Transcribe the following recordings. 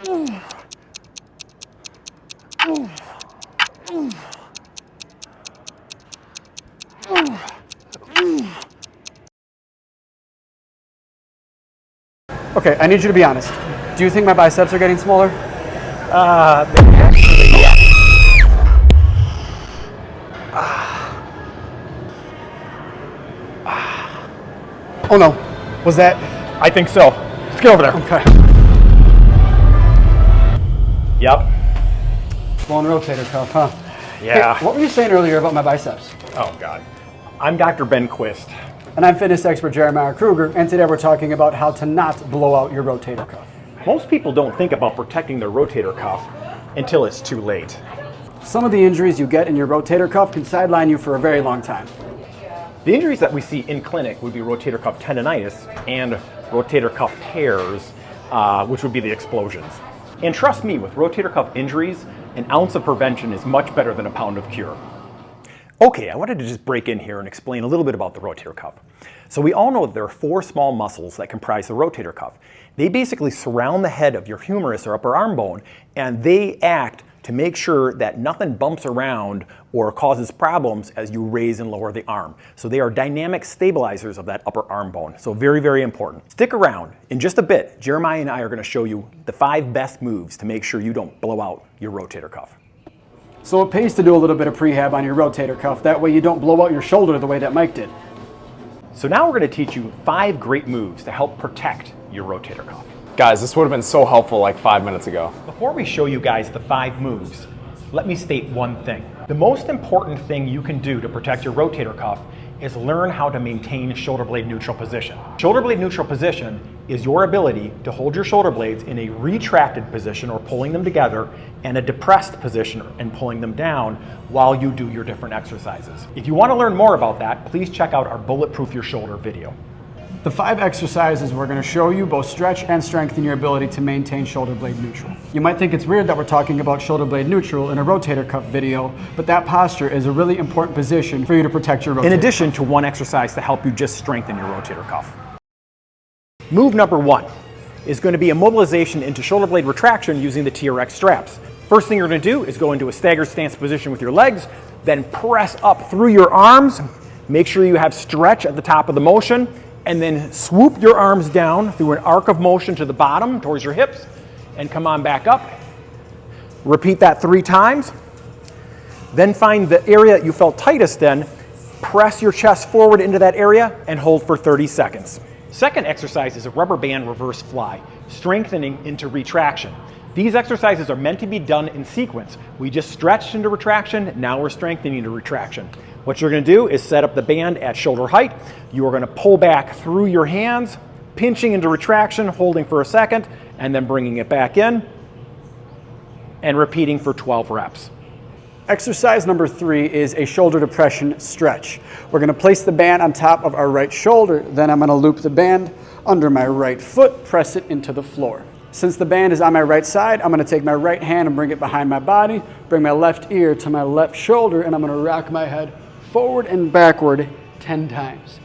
Okay, I need you to be honest. Do you think my biceps are getting smaller? Actually, yeah. Oh no, was that? I think so. Let's get over there. Okay. Yep. Swollen rotator cuff, huh? Yeah. Hey, what were you saying earlier about my biceps? Oh, God. I'm Dr. Ben Quist. And I'm fitness expert Jeremiah Kruger, and today we're talking about how to not blow out your rotator cuff. Most people don't think about protecting their rotator cuff until it's too late. Some of the injuries you get in your rotator cuff can sideline you for a very long time. The injuries that we see in clinic would be rotator cuff tendonitis and rotator cuff tears, which would be the explosions. And trust me, with rotator cuff injuries, an ounce of prevention is much better than a pound of cure. Okay, I wanted to just break in here and explain a little bit about the rotator cuff. So we all know that there are 4 small muscles that comprise the rotator cuff. They basically surround the head of your humerus or upper arm bone, and they act to make sure that nothing bumps around or causes problems as you raise and lower the arm. So they are dynamic stabilizers of that upper arm bone. So very, very important. Stick around. In just a bit, Jeremiah and I are going to show you the 5 best moves to make sure you don't blow out your rotator cuff. So it pays to do a little bit of prehab on your rotator cuff. That way you don't blow out your shoulder the way that Mike did. So now we're going to teach you 5 great moves to help protect your rotator cuff. Guys, this would have been so helpful like 5 minutes ago. Before we show you guys the 5 moves, let me state one thing. The most important thing you can do to protect your rotator cuff is learn how to maintain shoulder blade neutral position. Shoulder blade neutral position is your ability to hold your shoulder blades in a retracted position or pulling them together and a depressed position and pulling them down while you do your different exercises. If you want to learn more about that, please check out our Bulletproof Your Shoulder video. The 5 exercises we're going to show you both stretch and strengthen your ability to maintain shoulder blade neutral. You might think it's weird that we're talking about shoulder blade neutral in a rotator cuff video, but that posture is a really important position for you to protect your rotator cuff. In addition to one exercise to help you just strengthen your rotator cuff. Move number 1 is going to be a mobilization into shoulder blade retraction using the TRX straps. First thing you're going to do is go into a staggered stance position with your legs, then press up through your arms. Make sure you have stretch at the top of the motion, and then swoop your arms down through an arc of motion to the bottom towards your hips and come on back up. Repeat that 3 times. Then find the area you felt tightest in, press your chest forward into that area and hold for 30 seconds. Second exercise is a rubber band reverse fly, strengthening into retraction. These exercises are meant to be done in sequence. We just stretched into retraction, now we're strengthening into retraction. What you're going to do is set up the band at shoulder height. You are going to pull back through your hands, pinching into retraction, holding for a second, and then bringing it back in, and repeating for 12 reps. Exercise number 3 is a shoulder depression stretch. We're going to place the band on top of our right shoulder, then I'm going to loop the band under my right foot, press it into the floor. Since the band is on my right side, I'm going to take my right hand and bring it behind my body, bring my left ear to my left shoulder, and I'm going to rock my head forward and backward 10 times.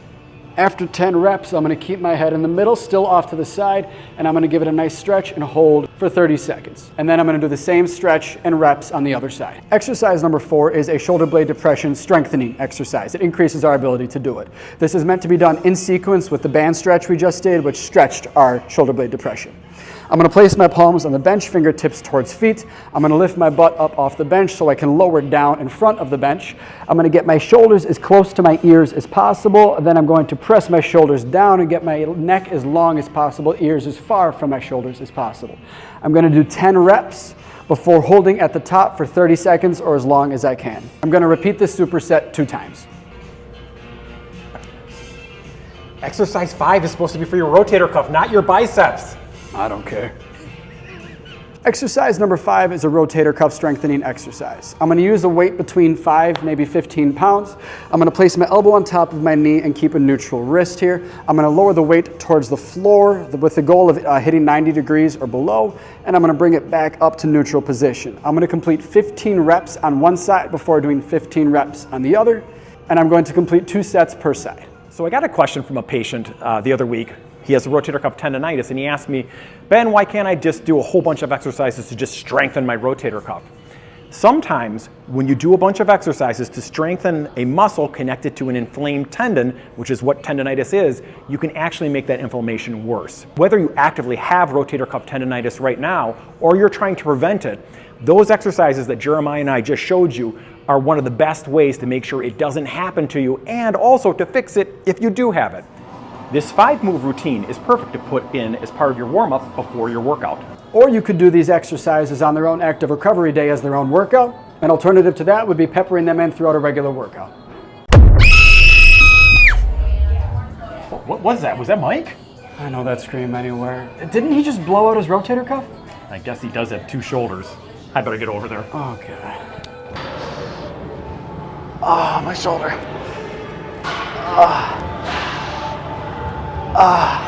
After 10 reps, I'm going to keep my head in the middle, still off to the side, and I'm going to give it a nice stretch and hold for 30 seconds. And then I'm going to do the same stretch and reps on the other side. Exercise number 4 is a shoulder blade depression strengthening exercise. It increases our ability to do it. This is meant to be done in sequence with the band stretch we just did, which stretched our shoulder blade depression. I'm going to place my palms on the bench, fingertips towards feet. I'm going to lift my butt up off the bench so I can lower down in front of the bench. I'm going to get my shoulders as close to my ears as possible. Then I'm going to press my shoulders down and get my neck as long as possible, ears as far from my shoulders as possible. I'm going to do 10 reps before holding at the top for 30 seconds or as long as I can. I'm going to repeat this superset 2 times. Exercise 5 is supposed to be for your rotator cuff, not your biceps. I don't care. Exercise number 5 is a rotator cuff strengthening exercise. I'm going to use a weight between 5, maybe 15 pounds. I'm going to place my elbow on top of my knee and keep a neutral wrist here. I'm going to lower the weight towards the floor with the goal of hitting 90 degrees or below, and I'm going to bring it back up to neutral position. I'm going to complete 15 reps on one side before doing 15 reps on the other, and I'm going to complete 2 sets per side. So I got a question from a patient the other week He has a rotator cuff tendonitis, and he asked me, Ben, why can't I just do a whole bunch of exercises to just strengthen my rotator cuff? Sometimes when you do a bunch of exercises to strengthen a muscle connected to an inflamed tendon, which is what tendonitis is, you can actually make that inflammation worse. Whether you actively have rotator cuff tendonitis right now or you're trying to prevent it, those exercises that Jeremiah and I just showed you are one of the best ways to make sure it doesn't happen to you and also to fix it if you do have it. This 5-move routine is perfect to put in as part of your warm-up before your workout. Or you could do these exercises on their own active recovery day as their own workout. An alternative to that would be peppering them in throughout a regular workout. What was that? Was that Mike? I know that scream anywhere. Didn't he just blow out his rotator cuff? I guess he does have 2 shoulders. I better get over there. Okay. Ah, my shoulder. Ah.